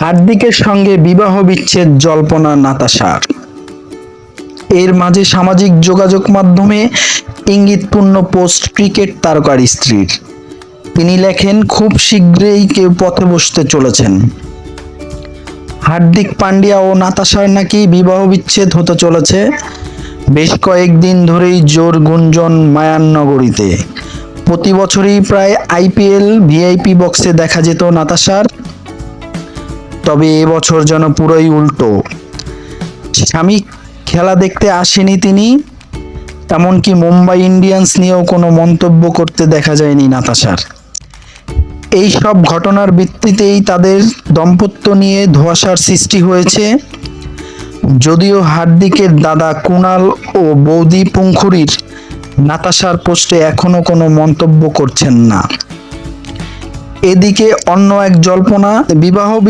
হার্দিকের সঙ্গে বিবাহ বিচ্ছেদ জল্পনা নাতাশার। এর মাঝে সামাজিক যোগাযোগ মাধ্যমে ইঙ্গিতপূর্ণ পোস্ট ক্রিকেট তারকার স্ত্রীর। তিনি লেখেন, খুব শীঘ্রই কেউ পথে বসতে চলেছেন। হার্দিক পান্ডিয়া ও নাতাশার নাকি বিবাহ বিচ্ছেদ হতে চলেছে। বেশ কয়েকদিন ধরেই জোর গুঞ্জন মায়ান নগরীতে। প্রতি বছরই প্রায় আইপিএল ভিআইপি বক্সে দেখা যেত নাতাশার। তবে এবছর যেন পুরোই উল্টো। স্বামী খেলা দেখতে আসেনি তিনি, এমনকি মুম্বাই ইন্ডিয়ান্স নিয়েও কোনো মন্তব্য করতে দেখা যায়নি নাতাশার। এই সব ঘটনার ভিত্তিতেই তাদের দাম্পত্য নিয়ে ধোঁয়াশার সৃষ্টি হয়েছে। যদিও হার্দিকের দাদা কুণাল ও বৌদি পুঙ্খুরির নাতাশার পোস্টে এখনো কোনো মন্তব্য করছেন না। এদিকে অন্য এক জল্পনা, বিবাহ